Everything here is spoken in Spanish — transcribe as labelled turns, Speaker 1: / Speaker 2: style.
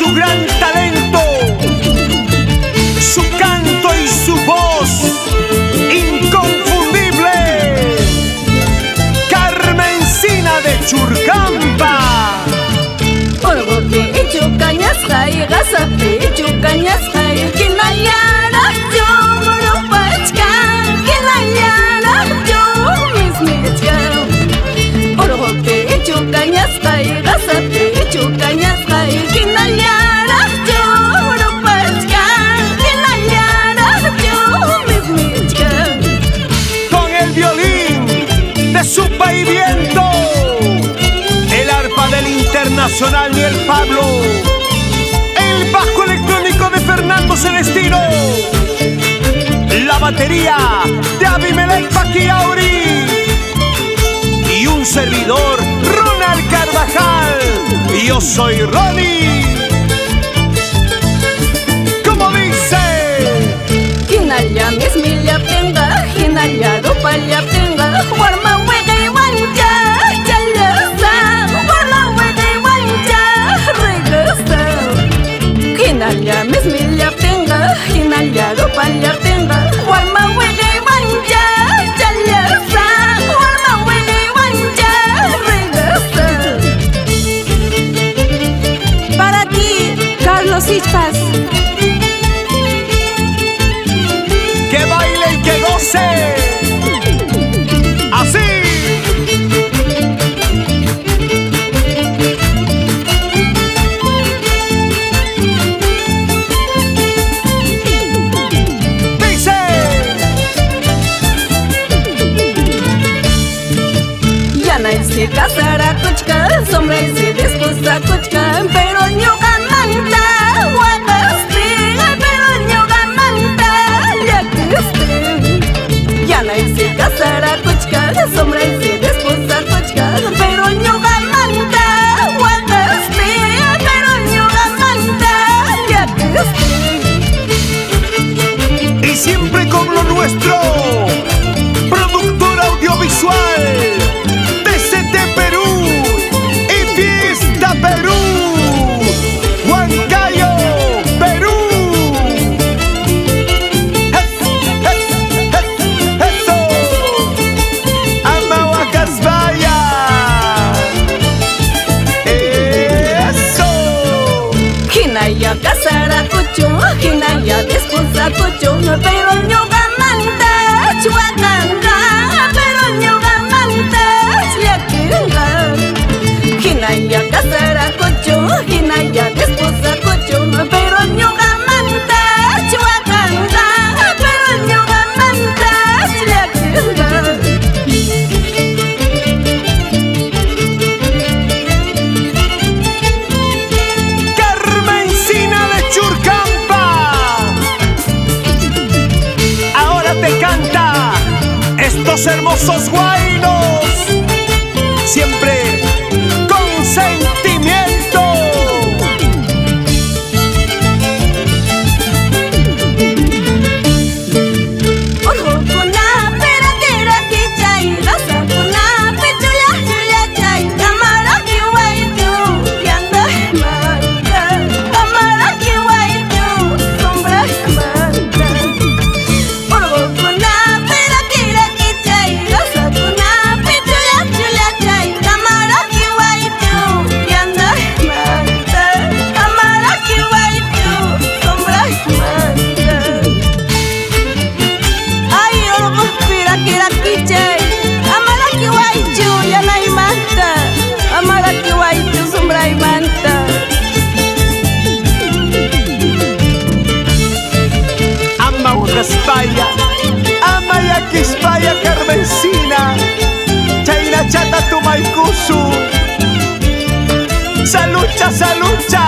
Speaker 1: su gran talento, su canto y su voz inconfundible, Carmencina de Churcampa.
Speaker 2: Orgopi chucañas hay gasapi chucañas hay kinayara yo moropachka kinayara yo mismichka. Orgopi chucañas hay gasapi chucañas hay kinayara yo moropachka kinayara yo mismichka.
Speaker 1: Con el violín de su país viento, el arpa del Internacional Miel Pablo, el bajo electrónico de Fernando Celestino, la batería de Abimelech Paquiauri y un servidor, Ronald Carvajal. Y yo soy Ronnie. Como dice:
Speaker 2: Hinalla mismilla tenga, hinalla rupalla tenga, warma wega y wancha, chalasa, warma wega y wancha, regasa. Hinalla mismilla tenga, hinalla rupalla tenga, warma wega y wancha, chalasa, warma wega y wancha, regasa. Para ti, Carlos Ispas.
Speaker 1: que baile y que goce. Así. Dice:
Speaker 2: Ya nadie se casará kuchka, sombra y se desposa kuchka, pero ñuga manta, guagaste, pero ñuga manta, ya que esté. Ya nadie se casará kuchka, sombra y se desposa kuchka, pero ñuga manta, guagaste, pero ñuga manta, ya que esté.
Speaker 1: Y siempre con lo nuestro, productora audiovisual, TCT Perú y Fiesta Perú, Huancayo, Perú. Eso, Amahuacasvaya. Eso.
Speaker 2: Hinaya casara kuchu, hinaya desposa kuchu, pero ñuga manta, chuacanga, pero ñuga manta, chiaquinga. Hinaya casara kuchu, hinaya desposa kuchu, pero ñuga manta, chuacanga, pero ñuga manta, chiaquinga.
Speaker 1: Carmencina de Churcampa, ahora te canta estos hermosos guainos, siempre con sentimiento.
Speaker 2: Ojo kuna pera tera kichay, rasa kuna pichula chula chay, amara kiwaitu, yanda manta, amara kiwaitu, sombra manta. Ojo kuna pera tera kichay, rasa kuna pichula chula chay, amara kiwaitu, yanda manta, amara kiwaitu, sombra manta. Ay, orgo pira kira kichay, amara kiwaichu yanay manta, amara kiwaichu sombray manta.
Speaker 1: Amahuacaspaya, Amayaquispaya, Carmencina, Chayna Chata Tumaycusu, Salucha, salucha.